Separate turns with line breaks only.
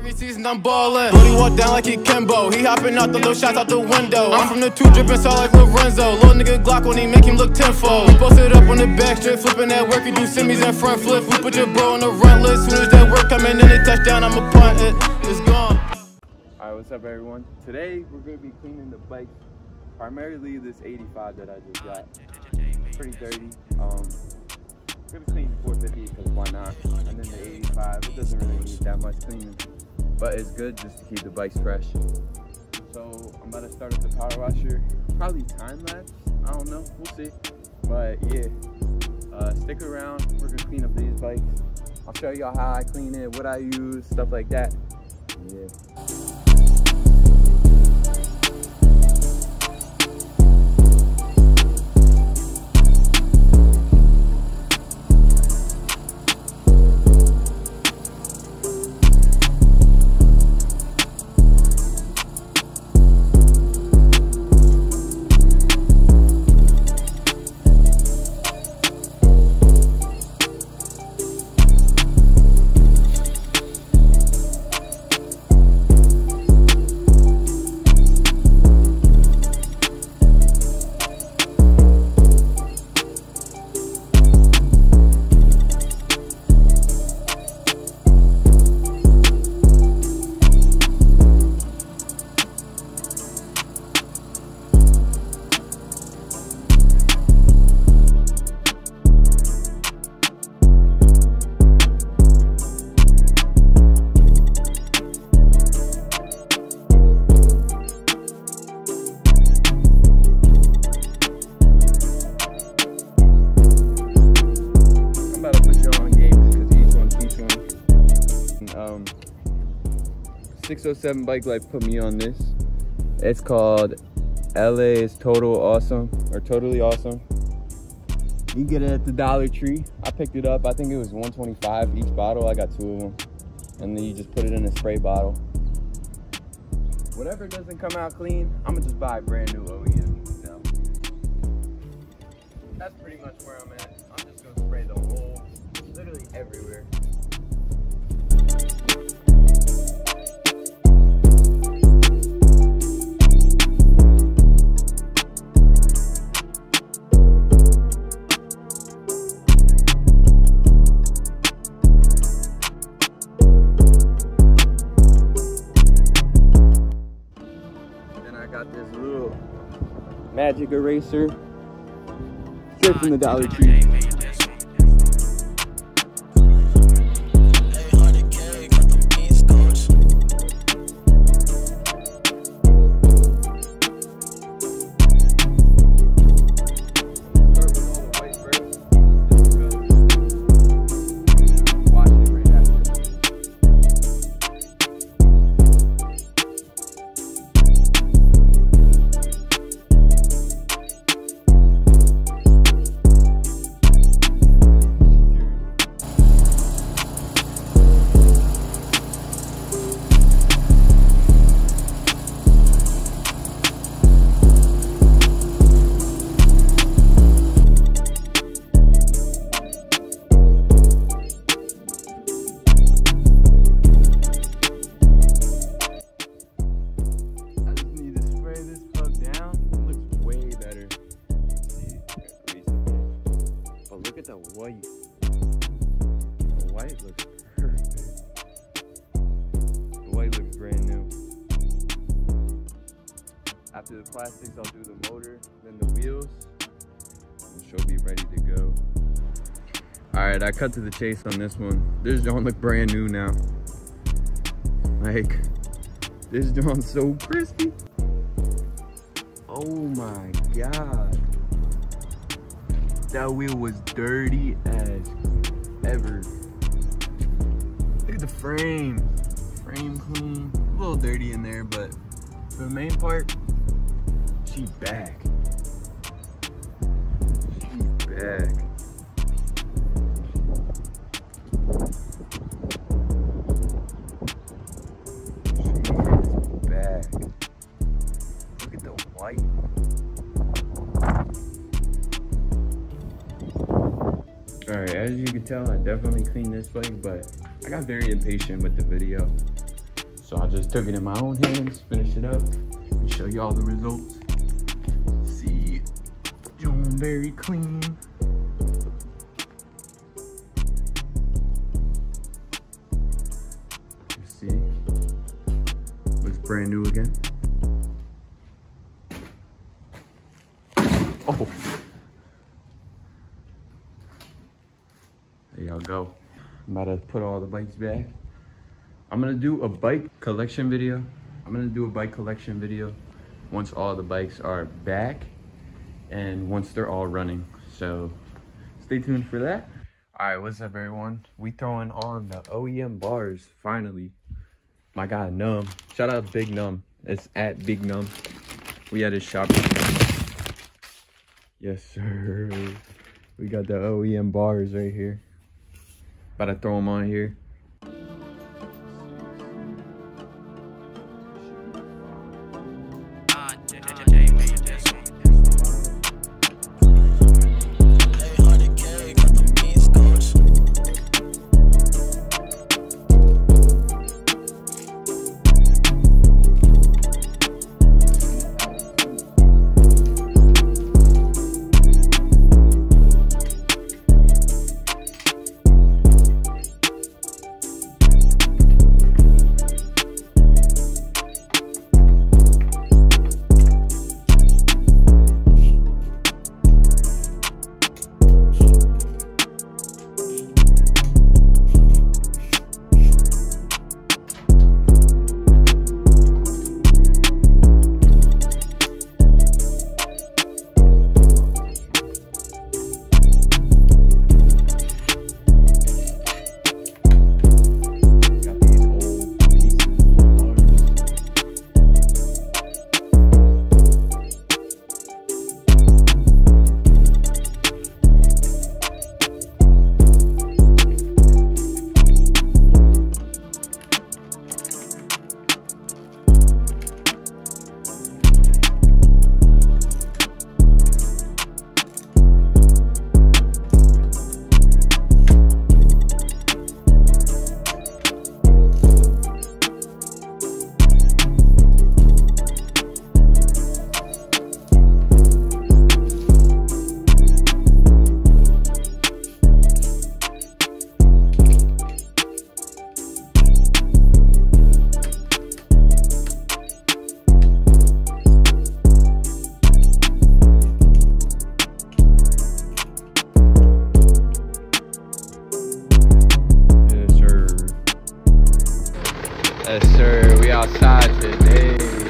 Every season I'm ballin'. Brody walk down like he Kimbo. He hopping out the little shots out the window. I'm from the 2 drippin' saw like Lorenzo. Little nigga Glock when he make him look tenfold. We posted up on the back strip, flipping that work. You do semis and front flip. We put your bro on the run list. Soon as that work coming in the touchdown, I'ma punt it. It's gone.
Alright, what's up everyone? Today we're gonna be cleaning the bike. Primarily this 85 that I just got. It's pretty dirty. I'm gonna clean the 450 because why not? And then the 85, it doesn't really need that much cleaning, but it's good just to keep the bikes fresh. So I'm about to start up the power washer. Probably time lapse. I don't know. We'll see. But yeah, stick around. We're gonna clean up these bikes. I'll show y'all how I clean it, what I use, stuff like that. Yeah. Um, 607 Bikelife put me on this. It's called LA is Totally Awesome. You get it at the Dollar Tree. I picked it up. I think it was $125 each bottle. I got 2 of them. And then you just put it in a spray bottle. Whatever doesn't come out clean, I'm gonna just buy a brand new OEM. So that's pretty much where I'm at. I'm just gonna spray the whole, literally everywhere. Got this little magic eraser straight from the Dollar Tree. The white. The white looks perfect. The white looks brand new. After the plastics, I'll do the motor, then the wheels, and she'll be ready to go. Alright, I cut to the chase on this one. This don't look brand new now. Like, this joint's so crispy. Oh my god. That wheel was dirty as ever. Look at the frame. Frame clean. A little dirty in there, but for the main part, she back. She back. She is back. Look at the white. Alright, as you can tell, I definitely cleaned this bike, but I got very impatient with the video. So I just took it in my own hands, finished it up, and show you all the results. See, doing very clean. You see, looks brand new again. Oh, there y'all go. I'm about to put all the bikes back. I'm gonna do a bike collection video. Once all the bikes are back and once they're all running. So stay tuned for that. All right, what's up everyone? We throwing on the OEM bars finally. My guy Num, shout out Big Num. It's at Big Num. We at his shop. Yes sir. We got the OEM bars right here. About to throw them on here. Yes sir, we outside today.